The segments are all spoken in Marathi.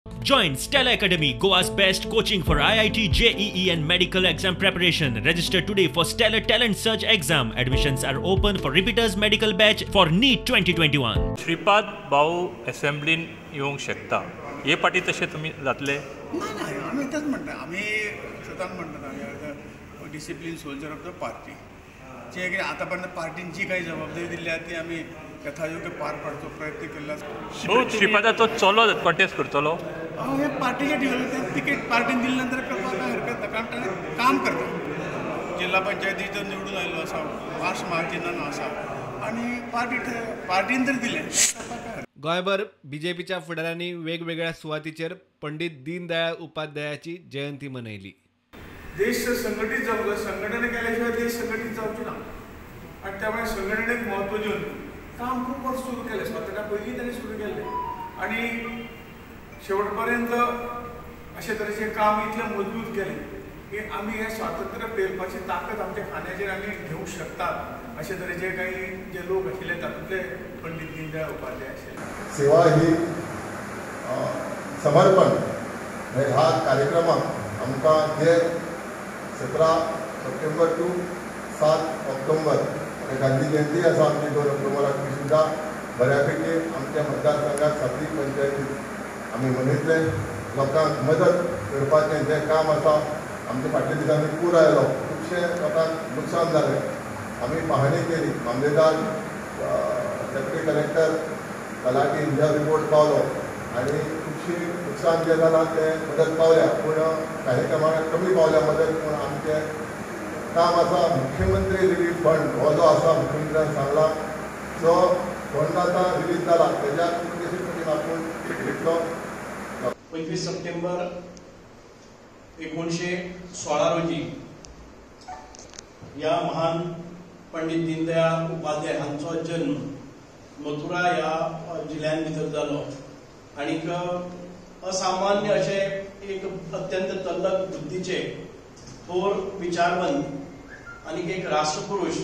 Join Stella Academy, Goa's best coaching for IIT, JEE and medical exam preparation. Register today for Stellar Talent Search exam. Admissions are open for repeaters medical batch for NEET 2021. Shripad भाऊ असेंब्लीन येवंक शकता हे पाटी तशें तुमी जातले नाही आम्ही तेच म्हणटा आम्ही सदांच म्हणटात आम्ही discipline soldier of the party जे कितें आतां पर्यंत पार्टीन जी काही जबाबदारी दिल्ली आसा ती आमी यथायोग्य पार पाडचो प्रयत्न केला श्रीपादाचो चलो कॉन्टेस्ट करतलो हे पार्टीच्या डेव्हलपमेंट तिकीट पार्टीन दिल्या नंतर करपाक काय हरकत ना कारण ताणें काम करता जिल्हा पंचायतीचो निवडून आयलो आसा मार्च मार्जिनान आसा आनी पार्टीन जर दिलें गोंयभर बीजेपीच्या फुडाऱ्यांनी वेगवेगळ्या सुवातीचेर पंडित दीनदयाळ उपाध्यायाची जयंती मनयली. देश संघटीत जावंक संघटना केल्याशिवाय देश संघटीत जावचे ना आणि त्यामुळे संघटनेक महत्व दिवन काम खूप वर्ष सुरू केलें स्वतंत्र्या पयलीं ताणें सुरू केल्लें आणि शेवटपर्यंत अशे तरेचें काम इतलें मजबूत केलें की आमी हें स्वातंत्र्य पेलपाची ताकद आमच्या खांद्याचेर आमी घेवंक शकतात अशे तरेचे काही जे लोक आशिल्ले तातूंतले पंडित दीनदयाळ उपाध्याय आशिल्ले. सेवा ही समर्पण ह्या कार्यक्रमाक आमकां जे 17 सप्टेंबर टू 7 ऑक्टोबर गांधी जयंती आसा आमची 2 ऑक्टोबराक ती सुद्दां बऱ्यापैकी आमच्या मतदारसंघात सातवी पंचायतीत आमी मनयतले. लोकांक मदत करपाचें जें काम आसा आमच्या फाटल्या दिसांनी पूर आयलो खुबशे लोकांक नुकसान जालें आमी पाहणी केली मामलेदार डेप्युटी कलेक्टर तलाटी इंडिया रिपोर्ट पावलो आनी खुबशी नुकसान जें जालां तें मदत पावल्या पूण काही प्रमाणात कमी पावल्या मदत पूण आमचें काम आसा मुख्यमंत्री रिलीफ फंड हो जो आसा मुख्यमंत्र्यान सांगला जो फंड आतां रिलीज जाला तेज्यात कितलेशे पटीन आपूण दितलो. 25 सप्टेंबर 1916 रोजी या महान पंडित दीनदयाळ उपाध्याय हांचो जन्म मथुरा ह्या जिल्ह्यान भितर जालो आणि असामान्य अशे एक अत्यंत तल्लख बुद्धीचे थोर विचारवंत आणि एक राष्ट्रपुरुष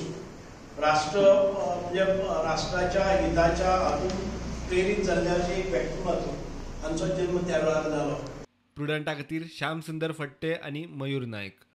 म्हणजे राष्ट्राच्या हिताच्या हातून प्रेरित जाल्ल्याचे एक व्यक्तिमत्व हांचो जन्म त्या वेळार जालो. प्रुडंटा खातीर श्याम सुंदर फडते आणि मयूर नायक.